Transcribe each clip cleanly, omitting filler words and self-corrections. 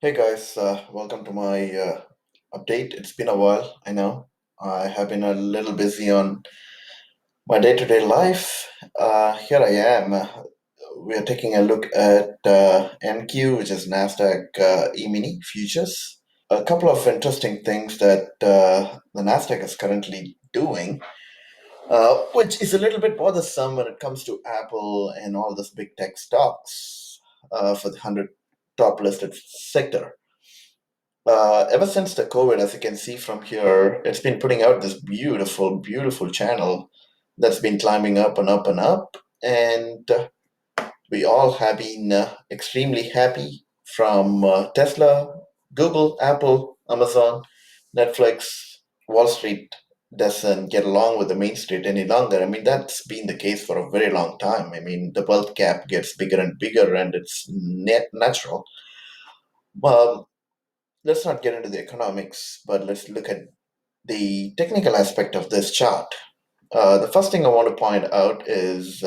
Hey guys, welcome to my update. It's been a while, I know. I have been a little busy on my day-to-day life. Here I am. We are taking a look at NQ, which is NASDAQ E-mini futures. A couple of interesting things that the NASDAQ is currently doing, which is a little bit bothersome when it comes to Apple and all those big tech stocks for the 100 top listed sector. Ever since the COVID, as you can see from here, it's been putting out this beautiful, beautiful channel that's been climbing up and up and up. And we all have been extremely happy from Tesla, Google, Apple, Amazon, Netflix, Wall Street doesn't get along with the Main Street any longer. I mean, that's been the case for a very long time. I mean, the wealth gap gets bigger and bigger, and it's natural. Um, let's not get into the economics, but let's look at the technical aspect of this chart. The first thing I want to point out is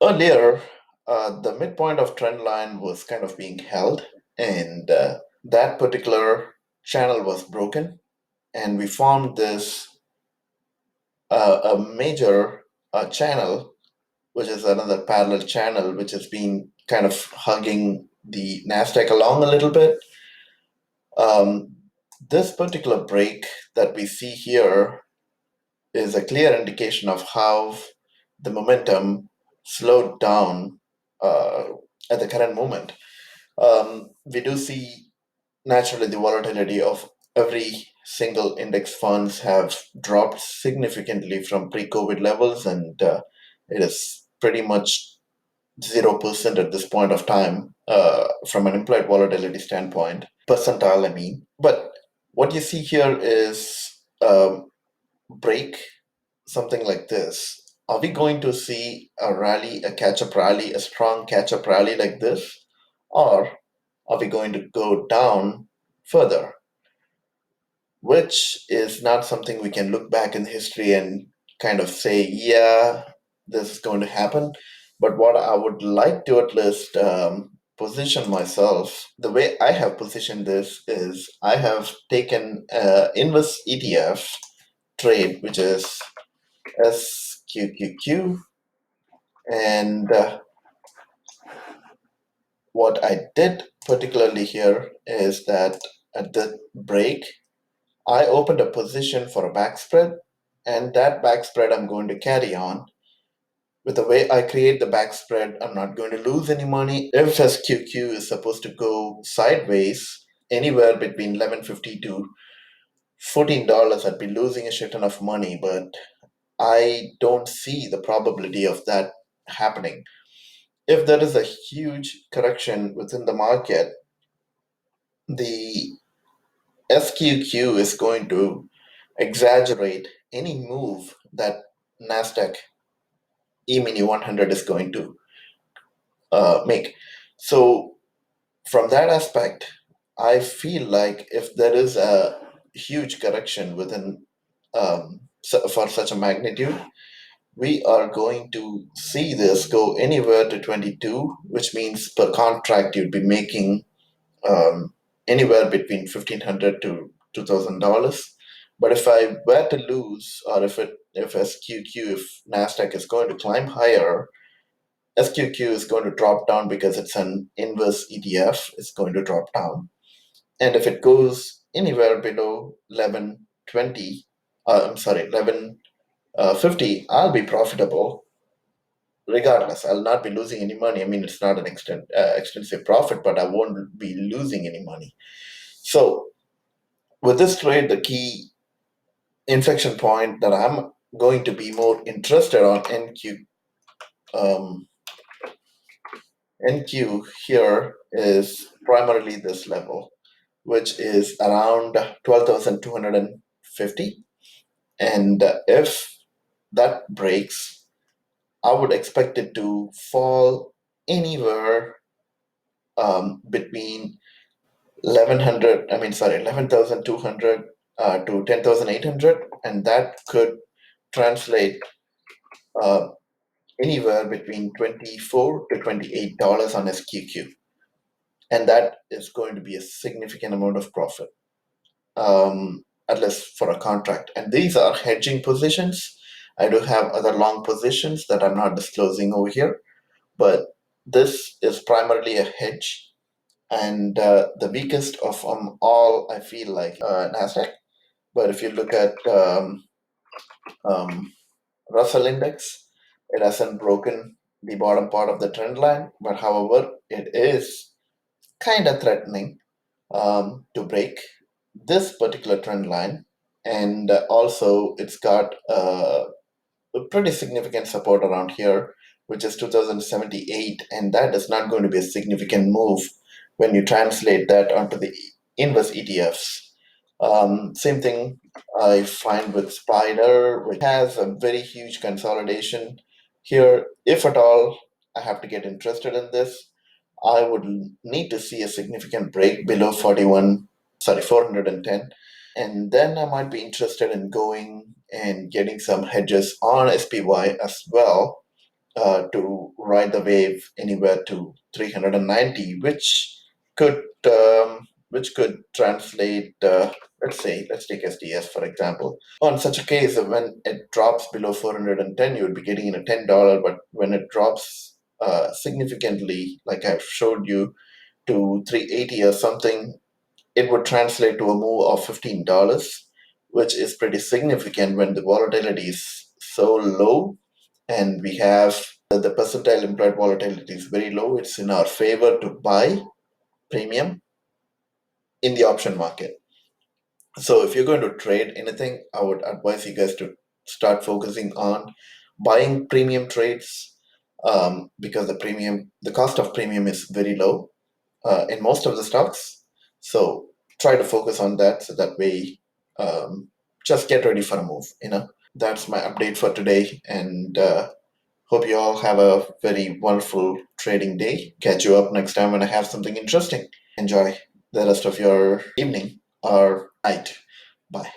earlier, the midpoint of trend line was kind of being held, and that particular channel was broken, and we formed this a major channel, which is another parallel channel, which has been kind of hugging the Nasdaq along a little bit. Um, this particular break that we see here is a clear indication of how the momentum slowed down uh, at the current moment. We do see naturally the volatility of every single index funds have dropped significantly from pre-COVID levels, and it is pretty much 0% at this point of time from an implied volatility standpoint, percentile, I mean. But what you see here is break something like this. Are we going to see a rally, a catch up rally, a strong catch up rally like this? Or are we going to go down further? Which is not something we can look back in history and kind of say, yeah, this is going to happen. But what I would like to at least position myself, the way I have positioned this is I have taken inverse ETF trade, which is SQQQ. And what I did particularly here is that at the break, I opened a position for a back spread, and that back spread I'm going to carry on. With the way I create the back spread, I'm not going to lose any money. If SQQ is supposed to go sideways, anywhere between 11.50 to $14, I'd be losing a shit ton of money, but I don't see the probability of that happening. If there is a huge correction within the market, the SQQ is going to exaggerate any move that NASDAQ E-mini 100 is going to make. So, from that aspect, I feel like if there is a huge correction within for such a magnitude, we are going to see this go anywhere to 22, which means per contract you'd be making um, anywhere between 1,500 to $2,000. But if I were to lose, or if SQQ, if Nasdaq is going to climb higher, SQQ is going to drop down because it's an inverse ETF. It's going to drop down, and if it goes anywhere below 1120, I'm sorry, 1150, I'll be profitable regardless. I'll not be losing any money. I mean, it's not an extensive profit, but I won't be losing any money. So with this trade, the key inflection point that I'm going to be more interested on um, NQ here is primarily this level, which is around 12,250. And if that breaks, I would expect it to fall anywhere between 1100, I mean, sorry, 11,200 to 10,800, and that could translate uh, anywhere between 24 to $28 on SQQ. and that is going to be a significant amount of profit, at least for a contract. And these are hedging positions. I do have other long positions that I'm not disclosing over here, but this is primarily a hedge. And the weakest of them all, I feel like, Nasdaq. But if you look at um, Russell Index, it hasn't broken the bottom part of the trend line, but however, it is kind of threatening to break this particular trend line. And also, it's got a pretty significant support around here, which is 2078, and that is not going to be a significant move when you translate that onto the inverse ETFs. Same thing I find with Spider, which has a very huge consolidation here. If at all I have to get interested in this, I would need to see a significant break below 410, and then I might be interested in going and getting some hedges on SPY as well, to ride the wave anywhere to 390, could which could translate. Let's take SDS for example. On such a case, when it drops below 410, you would be getting in a $10. But when it drops significantly, like I've showed you, to 380 or something, it would translate to a move of $15, which is pretty significant when the volatility is so low, and we have the percentile implied volatility is very low. It's in our favor to buy premium in the option market. So if you're going to trade anything, I would advise you guys to start focusing on buying premium trades, because the cost of premium is very low in most of the stocks. So try to focus on that, so that way, just get ready for a move. That's my update for today, and hope you all have a very wonderful trading day. Catch you up next time when I have something interesting. Enjoy the rest of your evening or night. Bye.